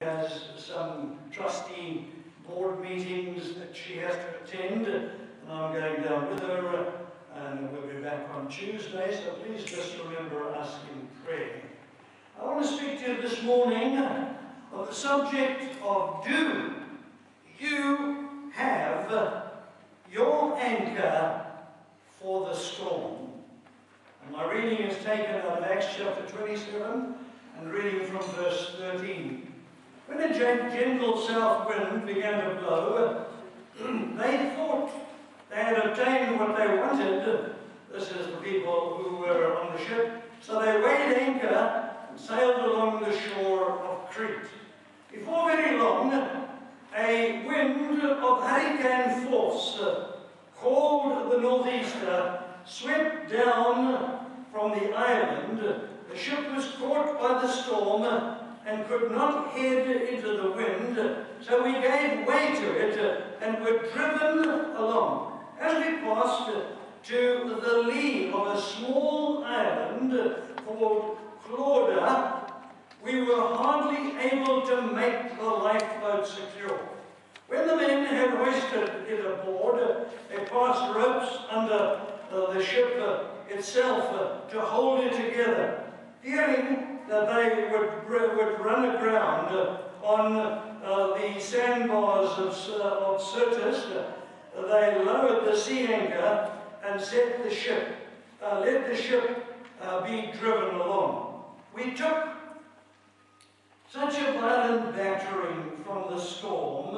Has some trustee board meetings that she has to attend, and I'm going down with her, and we'll be back on Tuesday, so please just remember us in prayer. I want to speak to you this morning of the subject of do you have your anchor for the storm? And my reading is taken out of Acts chapter 27 and reading from verse 13. When a gentle south wind began to blow, they thought they had obtained what they wanted. This is the people who were on the ship. So they weighed anchor and sailed along the shore of Crete. Before very long, a wind of hurricane force, called the northeaster, swept down from the island. The ship was caught by the storm and could not head into the wind, so we gave way to it and were driven along. As we passed to the lee of a small island called Clauda, we were hardly able to make the lifeboat secure. When the men had hoisted it aboard, they passed ropes under the ship itself to hold it together. Fearing that they would run aground on the sandbars of Syrtis, they lowered the sea anchor and let the ship be driven along. We took such a violent battering from the storm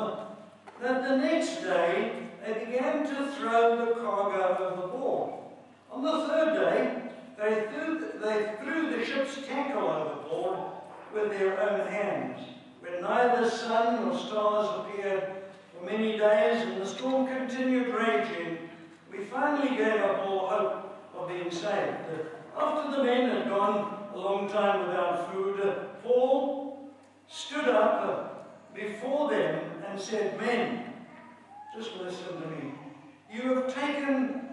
that the next day they began to throw the cargo overboard. On the third day, they threw the ship's tackle overboard with their own hands. When neither sun nor stars appeared for many days and the storm continued raging, we finally gave up all hope of being saved. After the men had gone a long time without food, Paul stood up before them and said, "Men, just listen to me. You have taken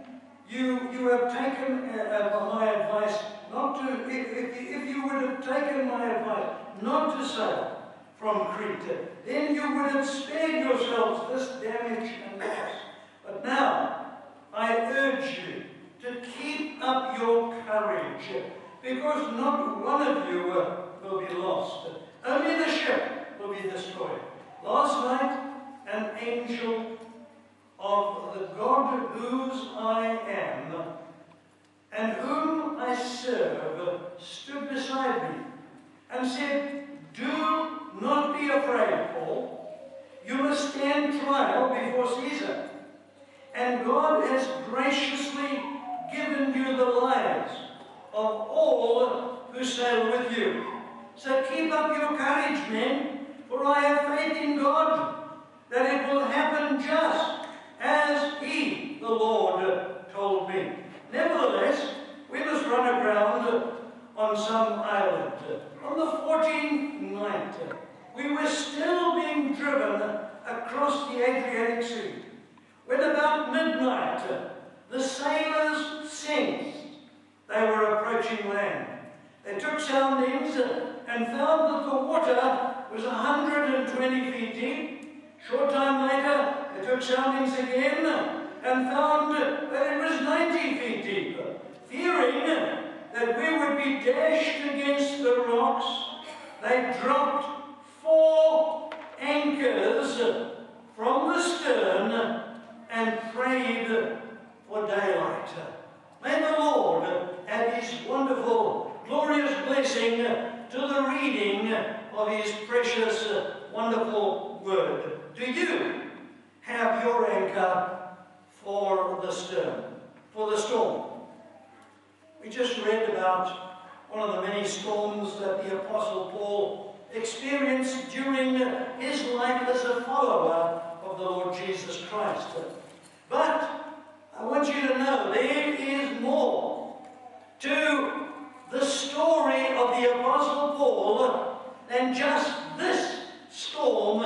my advice not to, if you would have taken my advice not to sail from Crete, then you would have spared yourselves this damage and loss. But now, I urge you to keep up your courage, because not one of you will be lost. Only the ship will be destroyed. Last night, an angel of the God whose I am and whom I serve stood beside me and said, 'Do not be afraid, Paul. You must stand trial before Caesar. And God has graciously given you the lives of all who sail with you. So keep up your courage, men, for I have faith in God that it will happen just as He, the Lord, told me.' Nevertheless, we must run aground on some island. On the 14th night, we were still being driven across the Adriatic Sea. When about midnight, the sailors sensed they were approaching land. They took soundings and found that the water was 120 feet deep. Short time later, they took soundings again and found that it was 90 feet deep. Fearing that we would be dashed against the rocks, they dropped 4 anchors from the stern and prayed for daylight. May the Lord add His wonderful, glorious blessing to the reading of His precious, wonderful Word. Do you have your anchor for the storm? We just read about one of the many storms that the Apostle Paul experienced during his life as a follower of the Lord Jesus Christ. But I want you to know there is more to the story of the Apostle Paul than just this storm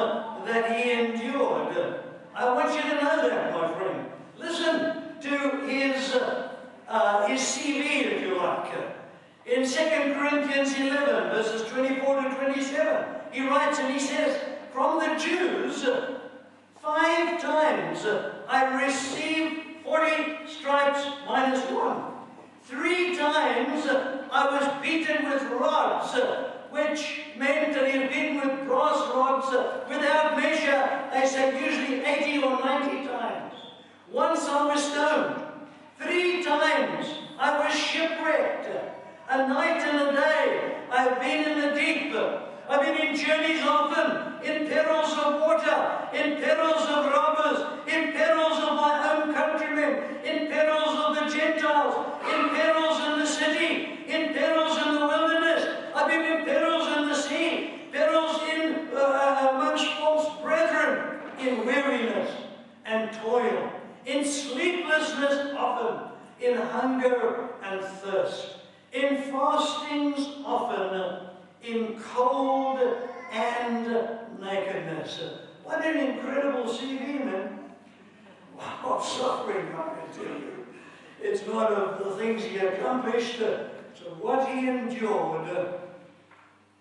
that he endured. I want you to know that, my friend. Listen to his CV, if you like. In 2 Corinthians 11, verses 24 to 27, he writes and he says, from the Jews, 5 times I received 40 stripes minus 1. 3 times I was beaten with rods, which meant that he had been with brass rods without measure, they say usually 80 or 90 times. Once I was stoned. 3 times I was shipwrecked. A night and a day I've been in the deep. I've been in journeys often, in perils of water, in perils of robbers, in perils of my own countrymen, in perils of the Gentiles, in perils in the city, in perils in the wilderness. I've been in perils in the sea, perils in amongst false brethren, in weariness and toil, in sleeplessness often, in hunger and thirst, in fastings often, in cold and nakedness. What an incredible CV, man. What suffering, I can tell you. It's not of the things he accomplished, it's of what he endured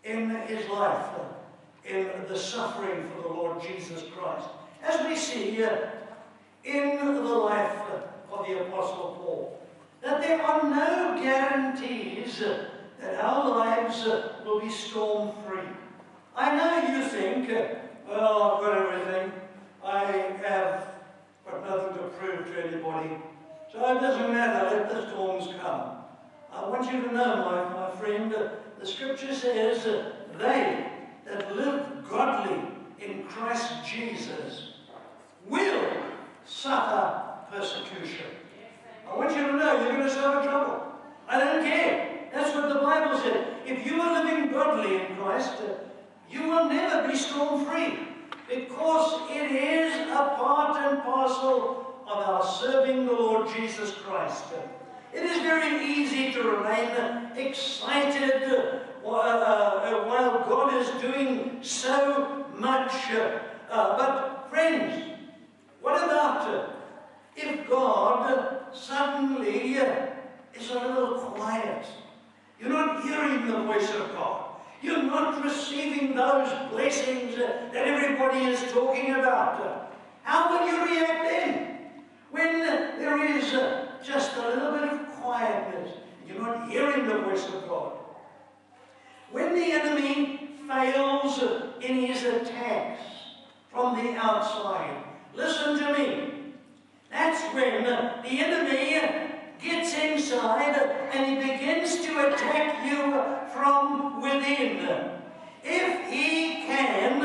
in his life, in the suffering for the Lord Jesus Christ. As we see in the life of the Apostle Paul, that there are no guarantees that our lives will be storm-free. I know you think, well, I've got everything. I have got nothing to prove to anybody. So it doesn't matter, let the storms come. I want you to know, my friend, the Scripture says they that live godly in Christ Jesus will suffer persecution. I want you to know you're going to suffer trouble. I don't care. That's what the Bible said. If you are living godly in Christ, you will never be storm-free, because it is a part and parcel of our serving the Lord Jesus Christ. It is very easy to remain excited while God is doing so much. But friends, what about if God suddenly is a little quiet? You're not hearing the voice of God. You're not receiving those blessings that everybody is talking about. How will you react then? When there is just a little bit of quietness, you're not hearing the voice of God. When the enemy fails in his attacks from the outside, listen to me. That's when the enemy gets inside and he begins to attack you from within. If he can,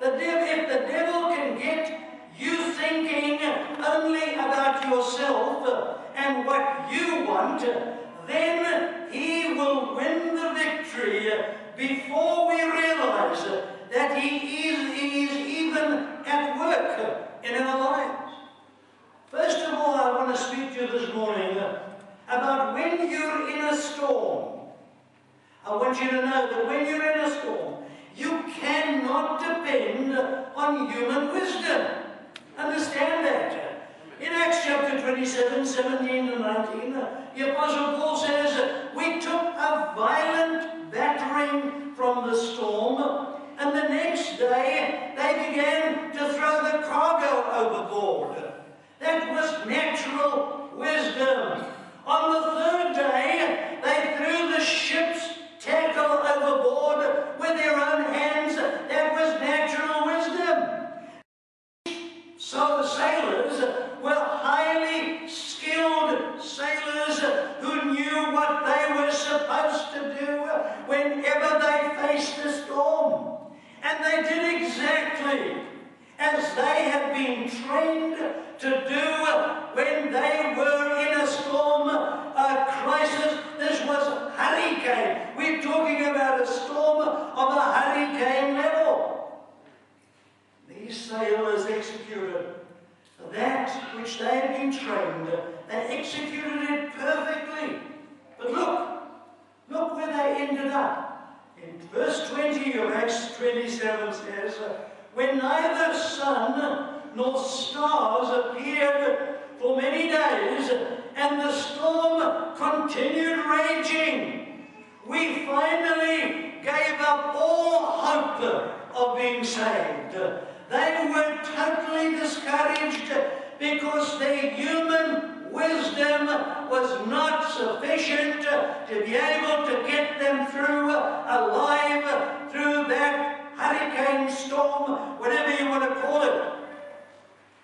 if the devil can get you thinking only about yourself and what you want, then he will win the victory before we realize that he is even at work in our lives. First of all, I want to speak to you this morning about when you're in a storm. I want you to know that when you're in a storm, you cannot depend on human wisdom. Understand that. In Acts chapter 27, 17 and 19, the Apostle Paul says, we took a violent battering from the storm, and the next day they began to throw the cargo overboard. That was natural wisdom. On the third day, they threw the ship's tackle overboard with their own hands. That was natural wisdom. So the sailors were highly skilled sailors who knew what they were supposed to do whenever they faced a storm. And they did exactly as they had been trained to do when they were in a storm, a crisis. This was a hurricane. We're talking about a storm of a hurricane level. These sailors executed that which they had been trained. They executed it perfectly. But look where they ended up. In verse 20 of Acts 27 says, when neither sun nor stars appeared for many days, and the storm continued raging, we finally gave up all hope of being saved. They were totally discouraged because their human wisdom was not sufficient to be able to get them through alive through that hurricane storm, whatever you want to call it.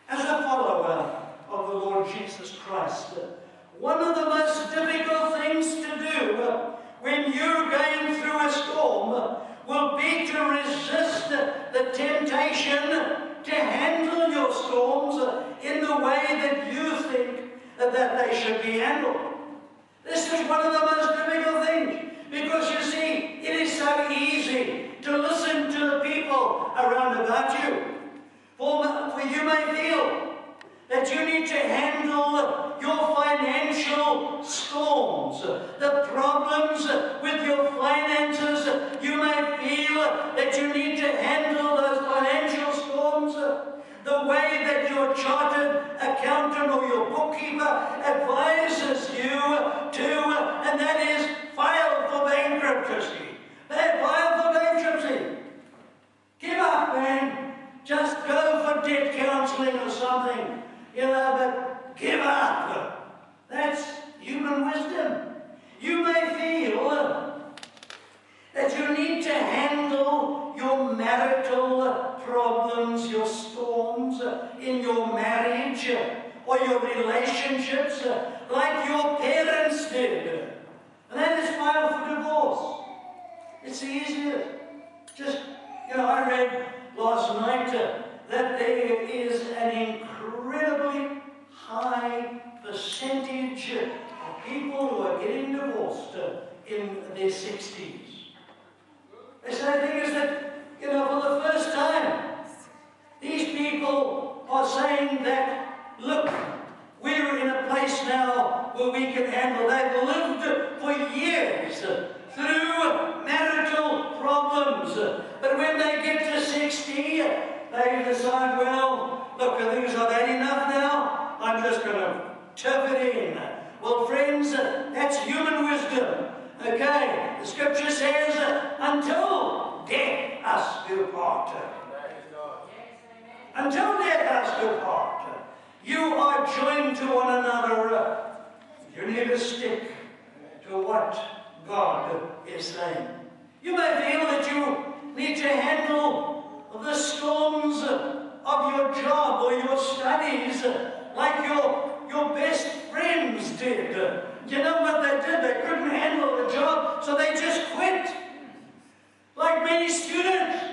As a follower of the Lord Jesus Christ, one of the most difficult things to do when you're going through a storm will be to resist the temptation to handle your storms in the way that you think that they should be handled. This is one of the most difficult things, because you see, it is so easy to listen to the people around about you. For you may feel that you need to handle your financial storms, the problems with your finances. You may feel that you need to handle those financial storms the way that your chartered accountant or your bookkeeper advises you to, and that is file for bankruptcy. They file for bankruptcy. Give up, man. Just go for debt counseling or something. But give up. That's human wisdom. You may feel that you need to handle your marital problems, your storms in your marriage or your relationships like your parents did. And that is file for divorce. It's the easiest. Just, I read last night that there is an incredibly high percentage of people who are getting divorced in their 60s. The thing is that, for the first time, these people are saying that, look, we're in a place now where we can handle. They've lived for years through marital problems. But when they get to 60, they decide, well, look, I think I've had enough now. I'm just going to turf it in. Well, friends, that's human wisdom. Okay, the scripture says, until death us do part. Until death us do part. You are joined to one another. You need to stick to what God is saying. You may feel that you need to handle the storms of your job or your studies like your best friends did. You know what they did? They couldn't handle the job, so they just quit. Like many students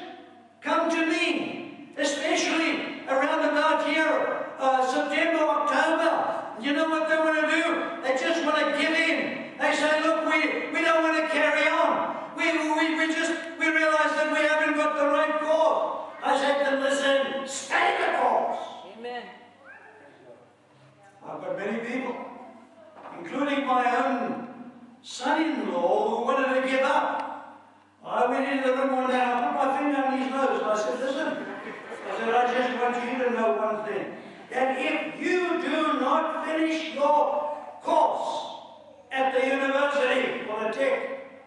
come to me, especially around about here, September, October. You know what they want to do? They just want to give in. They say, look, we don't want to carry on. We realize that we haven't got the right course. I said to them, listen, stay the course. Amen. I've got many people, including my own son-in-law, who wanted to give up. I went into the room one day, I put my finger on his nose, and I said, listen, I just want you to know one thing, that if you do not finish your course at the university or the tech,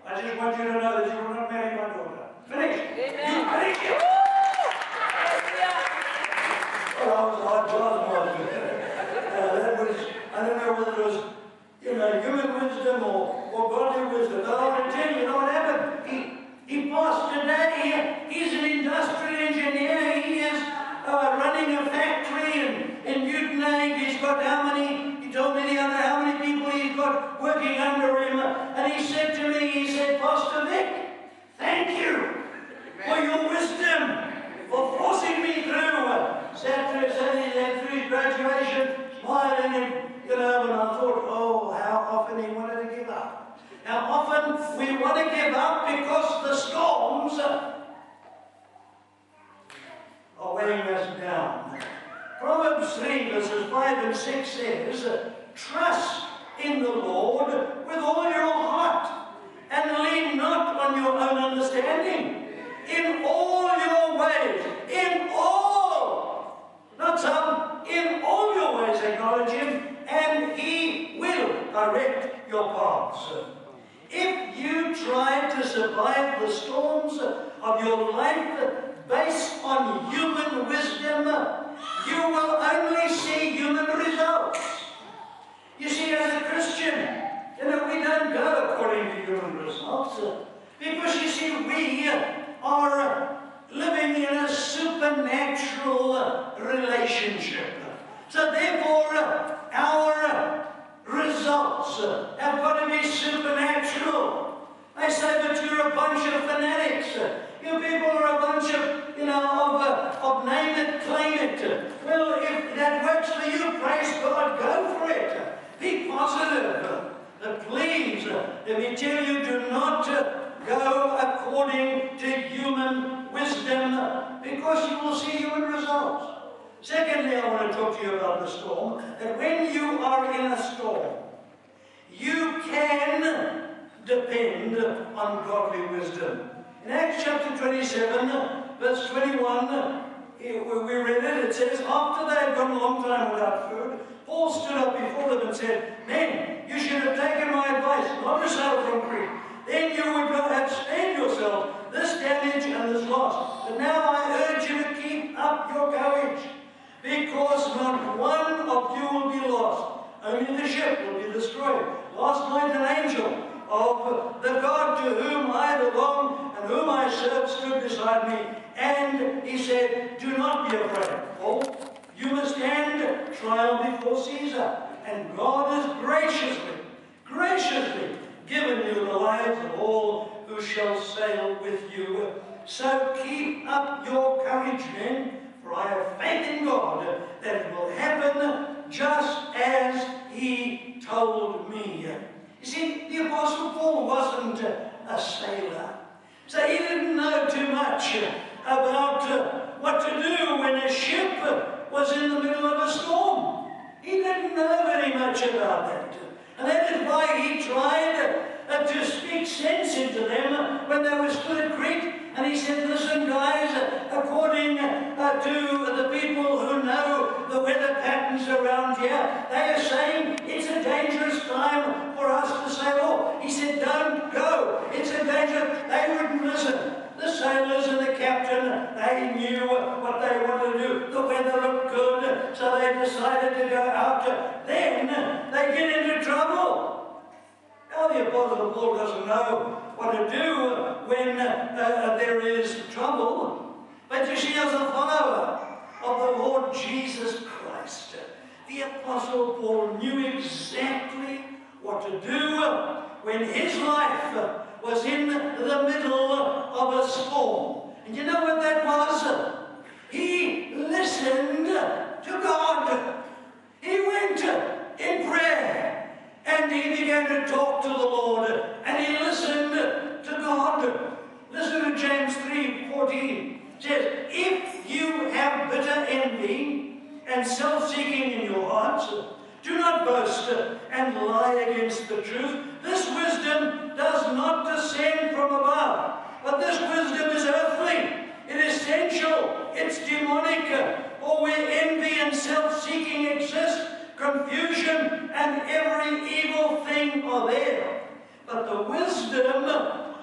I just want you to know that you will not marry my daughter. Finish. Amen. You finish it. Well, I was hard job, that was, I don't know whether it was, human wisdom or godly wisdom. But I want to tell you, what happened? He passed today. He's an industrial engineer. He is running a factory in Newton. He's got he told me the other how many people he's got working under him. And he said to me, Pastor Vic, thank you for your wisdom, for forcing me through. Sat through his graduation, smiling, and and I thought, oh, how often he wanted to give up. How often we want to give up because the storms are weighing us down. Proverbs 3 verses 5 and 6 says, trust in the Lord with all your heart, and lean not on your own understanding. In all your ways, in all, not some, in all your ways acknowledge him, and he will direct your paths. If you try to survive the storms of your life based on human wisdom, you will only see human results. You see, as a Christian, we don't go according to human results. Because you see, we are living in a supernatural relationship. So therefore, our results have got to be supernatural. I say, but you're a bunch of fanatics. You people are a bunch of, of name it, claim it. Well, if that works for you, praise God, go for it. Be positive. Please, let me tell you, do not go according to human wisdom, because you will see human results. Secondly, I want to talk to you about the storm. That when you are in a storm, you can depend on godly wisdom. In Acts chapter 27, verse 21, we read it. It says, after they had gone a long time without food, Paul stood up before them and said, men, you should have taken my advice, not to sail from Crete. Then you would not have spared yourselves this damage and this loss. But now I urge you to keep up your courage, because not one of you will be lost. Only the ship will be destroyed. Last night an angel of the God to whom I belong and whom I serve stood beside me, and he said, do not be afraid, Paul. You must stand trial before Caesar, and God has graciously given you the lives of all who shall sail with you. So keep up your courage, men, for I have faith in God that it will happen just as he told me. You see, the Apostle Paul wasn't a sailor, so he didn't know too much about what to do when a ship was in the middle of a storm. He didn't know very much about that. And that is why he tried to speak sense into them when they were still at Crete. And he said, listen guys, according to the people who know the weather patterns around here, they are saying it's a dangerous time for us to sail off. He said, don't go. It's a danger. They wouldn't listen. The sailors and the captain, they knew what they wanted to do. The weather looked good, so they decided to go out. Then they get into trouble. Now the Apostle Paul doesn't know what to do when there is trouble. But you see, as a follower of the Lord Jesus Christ, the Apostle Paul knew exactly what to do when his life was in the middle of a storm. And you know what that was? He listened to God. He went in prayer and he began to talk to the Lord, and he listened to God. Listen to James 3:14. It says, if you have bitter envy and self-seeking in your hearts, do not boast and lie against the truth. This wisdom does not descend from above, but this wisdom is earthly. It is sensual. It's demonic. For where envy and self-seeking exist, confusion and every evil thing are there. But the wisdom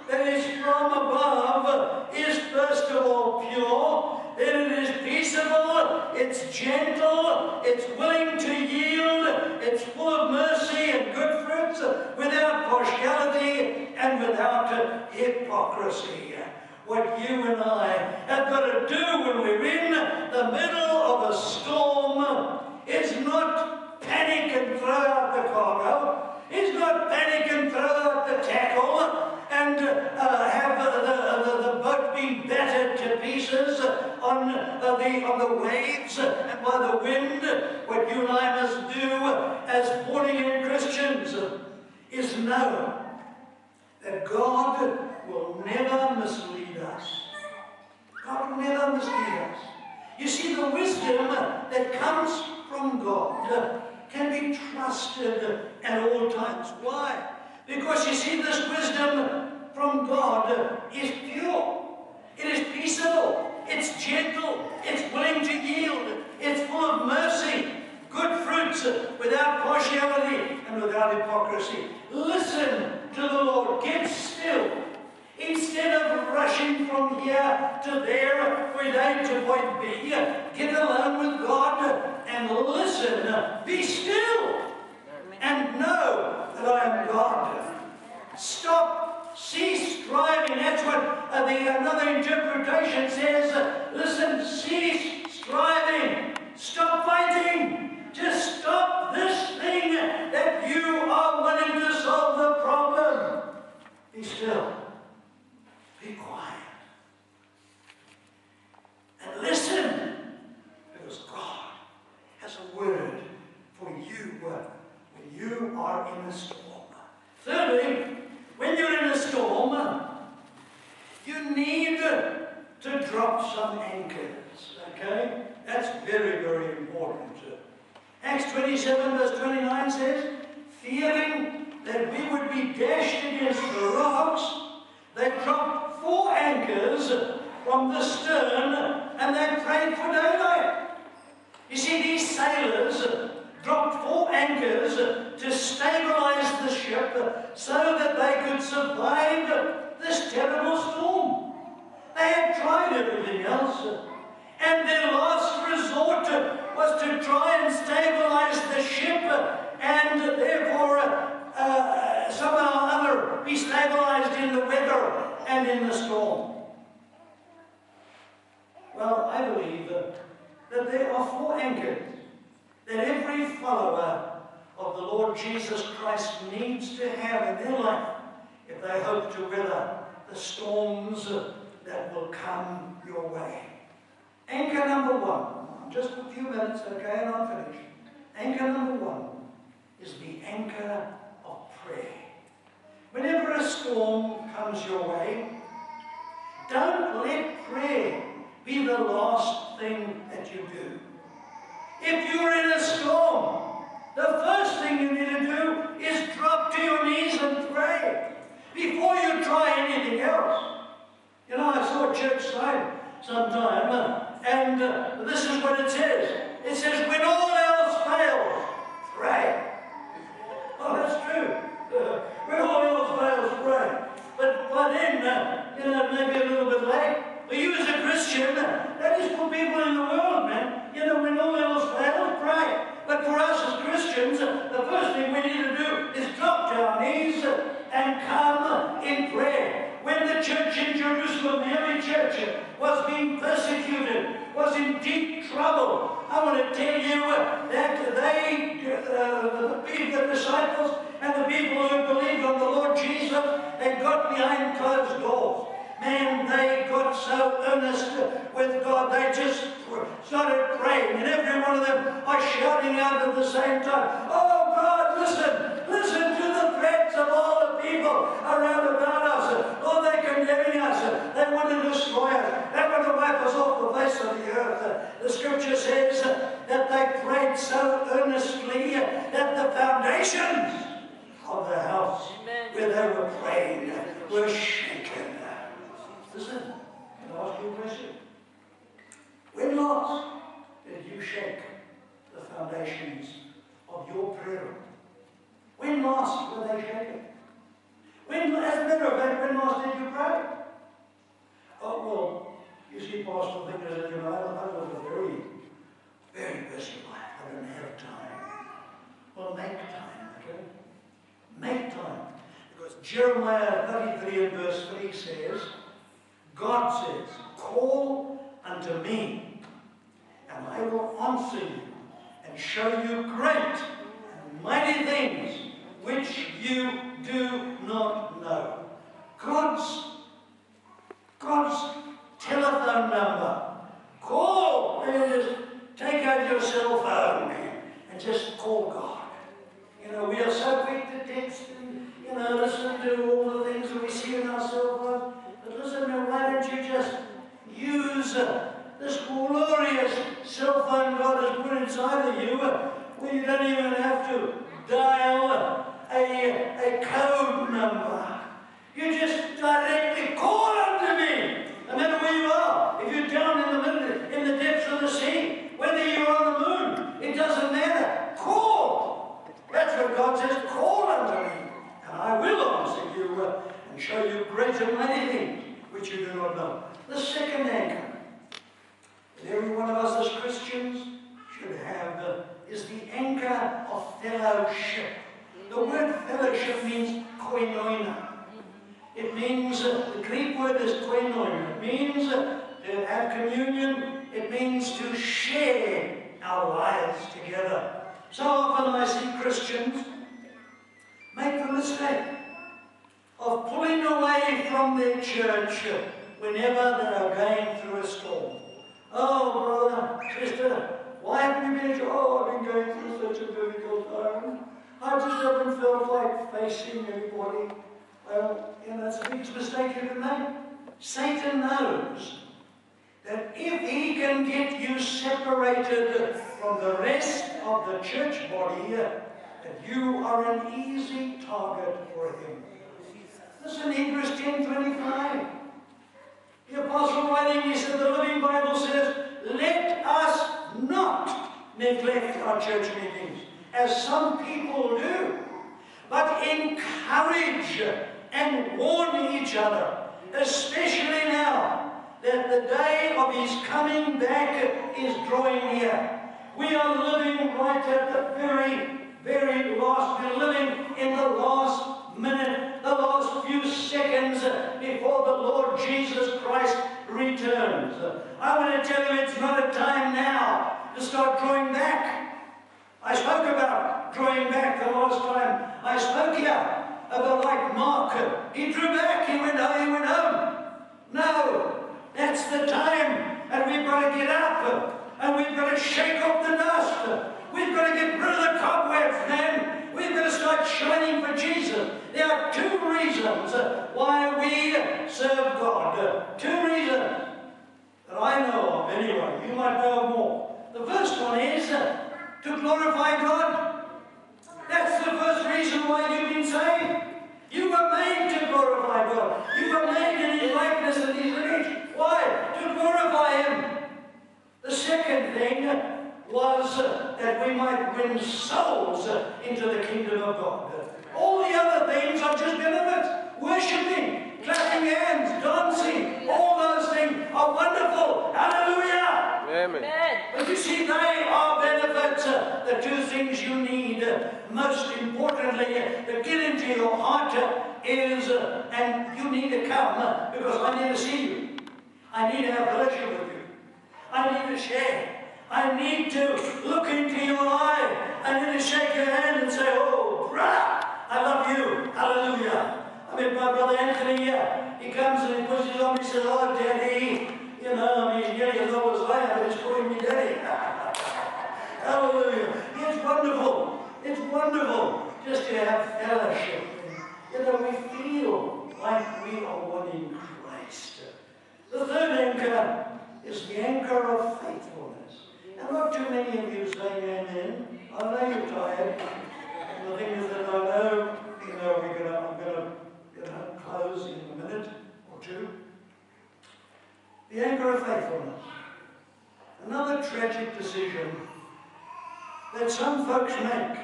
that is from above is first of all pure, then it is peaceable, it's gentle, it's willing to yield, it's full of mercy and good fruits, without partiality and without hypocrisy. What you and I have got to do when we're in the middle of a storm is not panic and throw out the cargo. It's not panic and throw out the tackle and have the boat be battered to pieces on the waves and by the wind. What you and I must do as born-again Christians is know that God will never mislead us. God will never mislead us. You see, the wisdom that comes from God can be trusted at all times. Why? Because you see, this wisdom from God is pure. It is peaceable. It's gentle. It's willing to yield. It's full of mercy, good fruits, without partiality and without hypocrisy. Listen to the Lord. Get still. He and listen. Be still and know that I am God. Stop, cease striving. That's what another interpretation says. Listen, cease striving. Stop fighting. Just stop this thing that you are wanting to solve the problem. Be still. Be quiet. And listen, because God has a word for you when you are in a storm. Thirdly, when you're in a storm, you need to drop some anchors, okay? That's very, very important. Acts 27 verse 29 says, fearing that we would be dashed against the rocks, they dropped 4 anchors from the stern and they prayed for daylight. You see, these sailors dropped 4 anchors to stabilize the ship so that they could survive this terrible storm. They had tried everything else, and their last resort was to try and stabilize the ship and therefore somehow or other be stabilized in the weather and in the storm. Well, I believe that there are 4 anchors that every follower of the Lord Jesus Christ needs to have in their life if they hope to weather the storms that will come your way. Anchor number 1, just a few minutes, okay, and I'll finish. Anchor number 1 is the anchor of prayer. Whenever a storm comes your way, don't let prayer be the last thing that you do. If you're in a storm, the first thing you need to do is drop to your knees and pray before you try anything else. You know, I saw a church sign sometime, and this is what it says. It says, when all else fails, pray. Oh, that's true. When all else fails, pray. But then, maybe a little bit late. For you as a Christian, that is for people in the world, man. When all else fails, pray. But for us as Christians, the first thing we need to do is drop to our knees and come in prayer. When the church in Jerusalem, the early church, was being persecuted, was in deep trouble, I want to tell you that the disciples and the people who believed on the Lord Jesus, they got behind closed doors. Man, they got so earnest with God, they just started praying, and every one of them are shouting out at the same time, oh God, listen to the threats of all the people around about us. Lord, they're condemning us. They want to destroy us. They want to wipe us off the face of the earth. The scripture says that they prayed so earnestly that the foundations of the house where they were praying were shaken. Listen, can I ask you a question? When last did you shake the foundations of your prayer? When last were they shaken? As a matter of fact, when last did you pray? Oh, well, you see, Pastor, the thing is that, I live a very, very busy life. I don't have time. Well, make time, okay? Make time. Because Jeremiah 33 and verse 3 says, God says, call unto me, and I will answer you, and show you great and mighty things which you do not know. God's telephone number. Call, and just take out your cell phone and just call God. We are so quick to text and, listen to all the things that we see in our cell phone. But listen, why don't you just use this glorious cell phone God has put inside of you, where you don't even have to dial a code number. You just directly call unto me, no matter where you are. If you're down in the depths of the sea, whether you're on the moon, it doesn't matter. Call. That's what God says. Call unto me, and I will answer you and show you great and mighty things which you do not know. The second anchor that every one of us as Christians should have have communion, it means to share our lives together. So often I see Christians make the mistake of pulling away from their church whenever they are going through a storm. Oh, brother, sister, why haven't you been at church? Oh, I've been going through such a difficult time. I just haven't felt like facing anybody. Well, that's a big mistake you can make. Satan knows that if he can get you separated from the rest of the church body, that you are an easy target for him. Listen, Hebrews 10:25. The apostle writing, he said, the Living Bible says, let us not neglect our church meetings, as some people do, but encourage and warn each other, especially now that the day of his coming back is drawing near. We are living right at the very, very last. We're living in the last minute, the last few seconds before the Lord Jesus Christ returns. I want to tell you, it's not a time now to start drawing back. I spoke about drawing back the last time I spoke here about like Mark. He drew back, he went home. No, that's the time, and we've got to get up, and we've got to shake off the dust. We've got to get rid of the cobwebs, man. We've got to start shining for Jesus. There are two reasons why we serve God. Two reasons that I know of anyway. You might know of more. The first one is to glorify God. That's the first reason why you've been saved. You were made to glorify God. You were made in His likeness and His image. Why? To glorify Him. The second thing was that we might win souls into the kingdom of God. All the other things are just benefits. Worshipping, clapping hands, dancing, all those things are wonderful. Hallelujah! Amen. But you see, they are benefits. The two things you need, most importantly, to get into your heart is, and you need to come because I need to see you. I need to have fellowship with you. I need to share. I need to look into your eye. I need to shake your hand and say, oh, brother, I love you. Hallelujah. I mean, my brother Anthony, he comes and he puts his arm and he says, oh, Daddy. You know, I mean, he's nearly as old as I am, but he's calling me Daddy. Hallelujah. It's wonderful. It's wonderful just to have fellowship. And, we feel like we are one in Christ. The third anchor is the anchor of faithfulness. And not too many of you saying amen. I know you're tired. And the thing is that I know, I'm going to close in a minute or two. The anchor of faithfulness. Another tragic decision that some folks make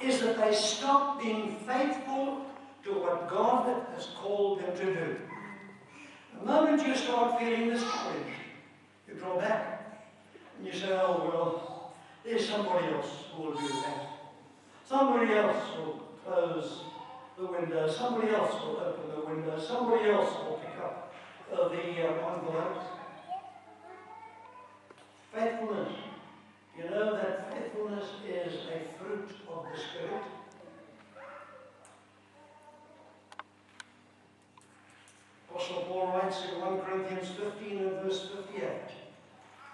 is that they stop being faithful to what God has called them to do. The moment you start feeling discouraged, you draw back. And you say, oh, well, there's somebody else who will do that. Somebody else will close the window. Somebody else will open the window. Somebody else will pick up the envelopes. Faithfulness. You know that faithfulness is a fruit of the Spirit. Apostle Paul writes in 1 Corinthians 15 and verse 58,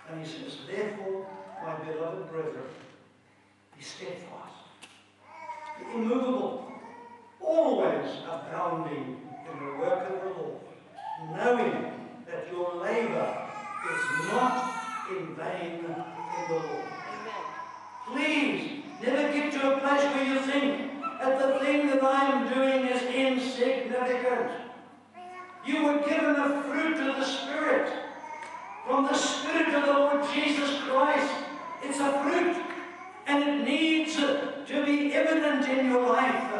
and he says, therefore, my beloved brethren, be steadfast, be immovable, always abounding in the work of the Lord, knowing that your labor is not in vain in the Lord. Please, never get to a place where you think that the thing that I am doing is insignificant. You were given a fruit of the Spirit, from the Spirit of the Lord Jesus Christ. It's a fruit, and it needs to be evident in your life.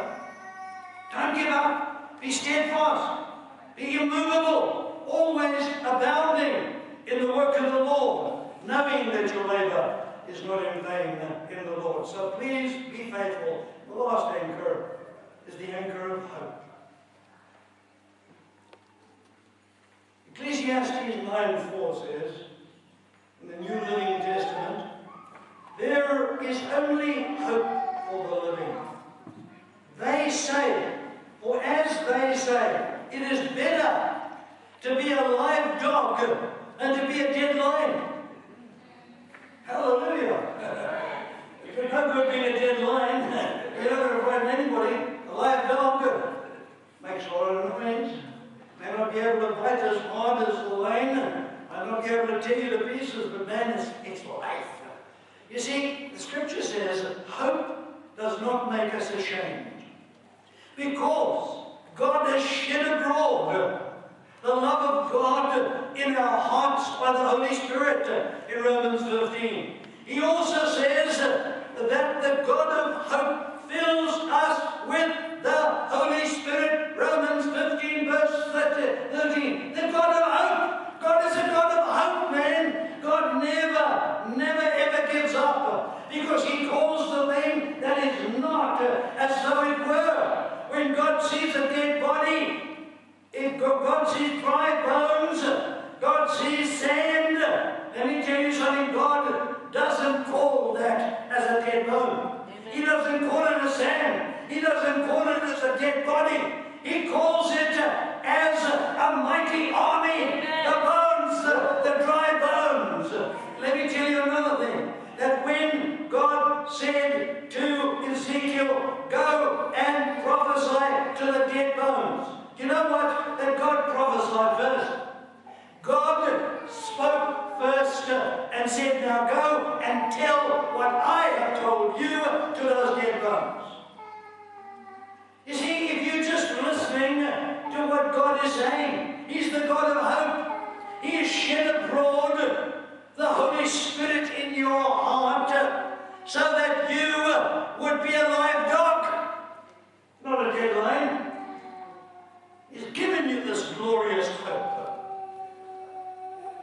Don't give up. Be steadfast. Be immovable. Always abounding in the work of the Lord, knowing that your labor is not in vain in the Lord. So please be faithful. The last anchor is the anchor of hope. Ecclesiastes 9:4 says, in the New Living Testament, there is only hope for the living. They say, or as they say, it is better to be a live dog than to be a dead lion. Hallelujah. It's no good being a dead lion. You're not going to frighten anybody. A live dog makes a lot of noise. May not be able to bite as hard as the lion. May not be able to tear you to pieces, but man, it's life. You see, the scripture says that hope does not make us ashamed, because God has shed abroad the love of God in our hearts by the Holy Spirit in Romans 15. He also says that the God of hope fills us with the Holy Spirit. Romans 15 verse 13. The God of hope. God is a God of hope, man. God never ever gives up, because He calls the thing that is not as though it were. When God sees a dead body, if God sees dry bones, God sees sand. Let me tell you something, God doesn't call that as a dead bone. He doesn't call it a sand. He doesn't call it as a dead body. He calls it as a mighty army. The bones, the dry bones. Let me tell you another thing, that when God said to Ezekiel, go and prophesy to the dead bones, you know what? That God prophesied first. God spoke first and said, now go and tell what I have told you to those dead bones. You see, if you're just listening to what God is saying, He's the God of hope. He has shed abroad the Holy Spirit in your heart so that you would be a live dog, not a dead lion. He's given you this glorious hope.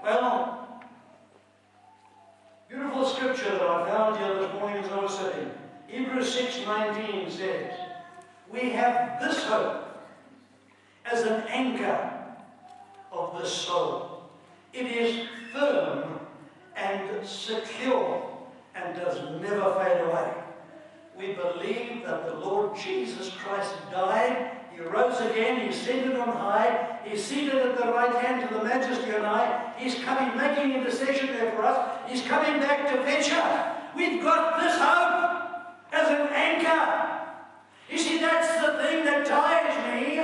Well, beautiful scripture that I found here this morning as I was sitting. Hebrews 6:19 says, we have this hope as an anchor of the soul. It is firm and secure and does never fade away. We believe that the Lord Jesus Christ died, He rose again, He's seated on high, He's seated at the right hand of the Majesty on high. He's coming, making intercession there for us. He's coming back to fetch us. We've got this hope as an anchor. You see, that's the thing that ties me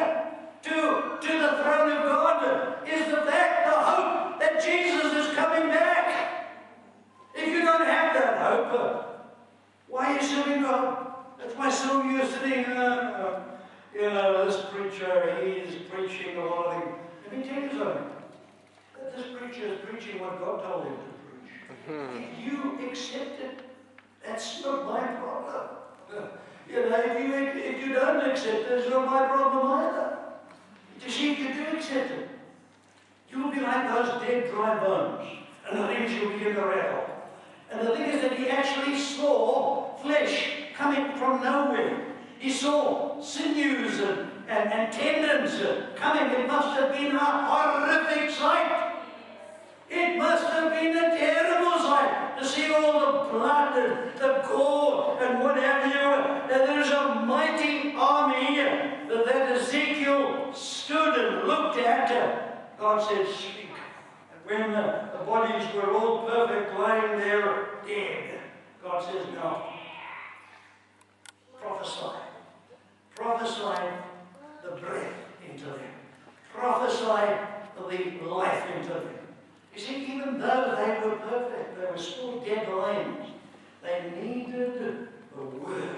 to the throne of God, is the fact, the hope that Jesus is coming back. If you don't have that hope, why are you serving God? That's why some of you are sitting, this preacher, he's preaching a lot of things. Let me tell you something. This preacher is preaching what God told him to preach. If you accept it, that's not my problem. If you don't accept it, it's not my problem either. You see, if you do accept it, you'll be like those dead, dry bones, and the things you'll begin to rattle. And the thing is that he actually saw flesh coming from nowhere. He saw sinews and tendons coming. It must have been a horrific sight. It must have been a terrible sight to see all the blood and the gore and what have you. And there's a mighty army that Ezekiel stood and looked at. God said, speak. And when the bodies were all perfect, lying there dead, God says, no. Prophesy. Prophesy the breath into them. Prophesy the life into them. You see, even though they were perfect, they were still dead lions. They needed the word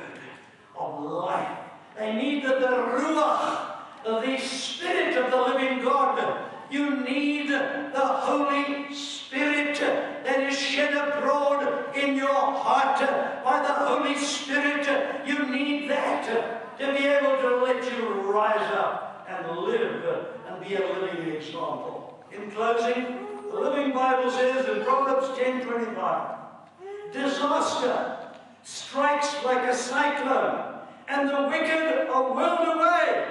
of life. They needed the Ruach, the Spirit of the living God. You need the Holy Spirit that is shed abroad in your heart by the Holy Spirit. You need that to be able to let you rise up and live and be a living example. In closing, the Living Bible says in Proverbs 10:25, disaster strikes like a cyclone, and the wicked are whirled away.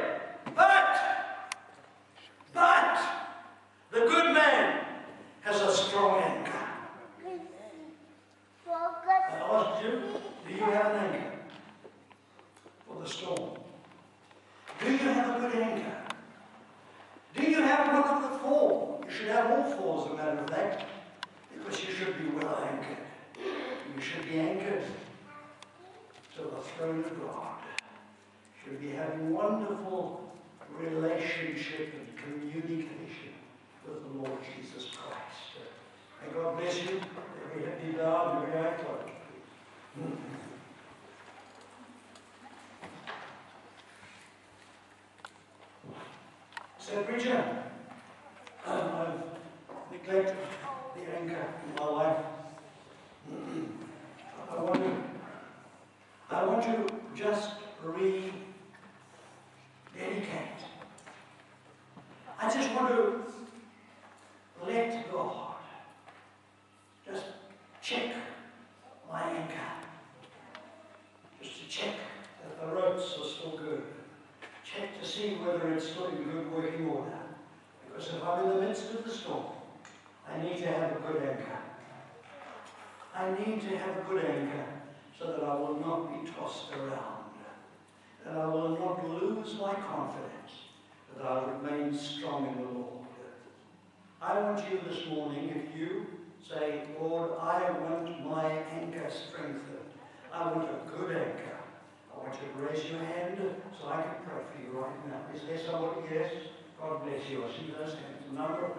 But The good man has a strong anchor. I asked you, do you have an anchor for the storm? Do you have a good anchor? Do you have one of the four? You should have all four, as a matter of fact, because you should be well anchored. You should be anchored to the throne of God. You should be having wonderful relationship and communication with the Lord Jesus Christ. May God bless you. Every head be bowed, every eye closed. So, preacher, I've neglected the anchor in my life. I want to just rededicate. I just want to let God just check my anchor. Just to check that the ropes are still good. Check to see whether it's still in good working order. Because if I'm in the midst of the storm, I need to have a good anchor. I need to have a good anchor so that I will not be tossed around. That I will not lose my confidence. That I will remain strong in the Lord. I want you this morning, if you say, Lord, I want my anchor strengthened. I want a good anchor. I want you to raise your hand so I can pray for you right now. Is there somebody? Yes. God bless you. I see those hands. A number.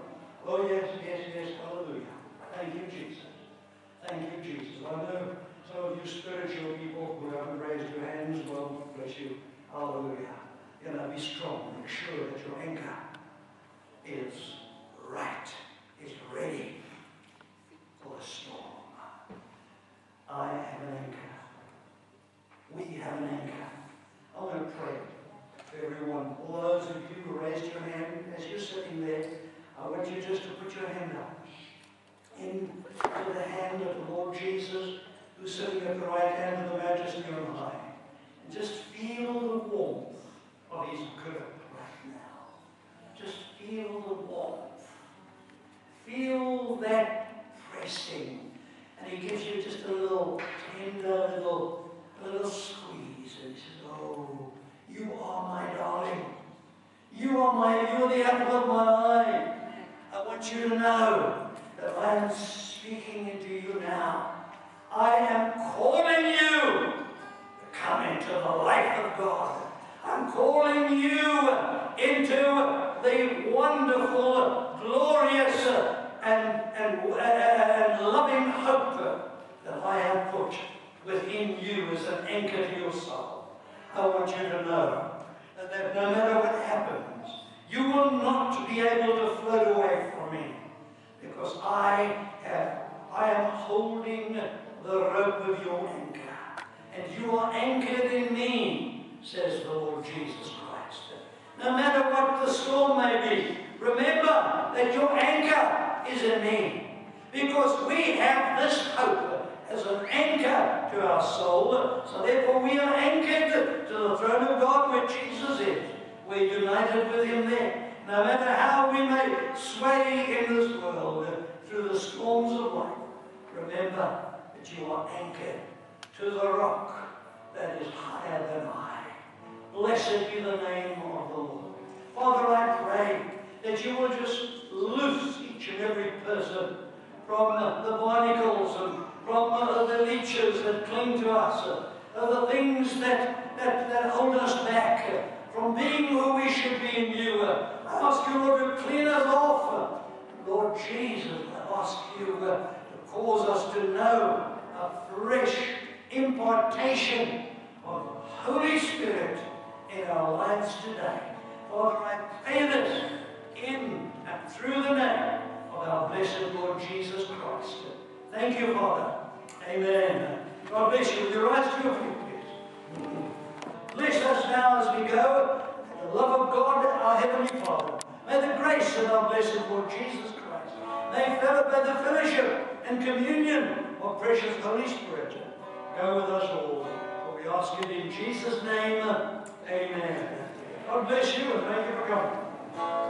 Oh, yes, yes, yes. Hallelujah. Thank you, Jesus. Thank you, Jesus. I know some of you spiritual people who haven't raised your hands. Well, bless you. Hallelujah. You know, be strong. Make sure that your anchor is right, is ready for the storm. I have an anchor. We have an anchor. I'm going to pray for everyone. All those of you who raised your hand as you're sitting there, I want you just to put your hand up into the hand of the Lord Jesus, who's sitting at the right hand of the Majesty on high. And just feel the warmth of his grip right now. Just feel the warmth. Feel that pressing. And he gives you just a little tender little squeeze. And he says, oh, you are my darling. You're the apple of my eye. I want you to know that I am speaking into you now. I am calling you to come into the life of God. I'm calling you into the wonderful, glorious, and loving hope that I have put within you as an anchor to your soul. I want you to know that no matter what happens, you will not be able to float away from me, because I am holding the rope of your anchor, and you are anchored in me, says the Lord Jesus Christ. No matter what the storm may be, remember that your anchor is in me, because we have this hope as an anchor to our soul. So therefore we are anchored to the throne of God where Jesus is. We're united with him there. No matter how we may sway in this world through the storms of life, remember that you are anchored to the rock that is higher than I. Blessed be the name of the Lord. Father, I pray that you will just loose each and every person from the barnacles and from the leeches that cling to us, the things that hold us back from being who we should be in you. I ask you, Lord, to clean us off. Lord Jesus, I ask you to cause us to know a fresh impartation of Holy Spirit in our lives today. Father, I pray this in and through the name of our blessed Lord Jesus Christ. Thank you, Father. Amen. God bless you. With your eyes to your feet, please. Bless us now as we go. The love of God, our Heavenly Father. May the grace of our blessed Lord Jesus Christ. May the fellowship and communion of precious Holy Spirit go with us all. For we ask it in Jesus' name. Amen. God bless you and thank you for coming.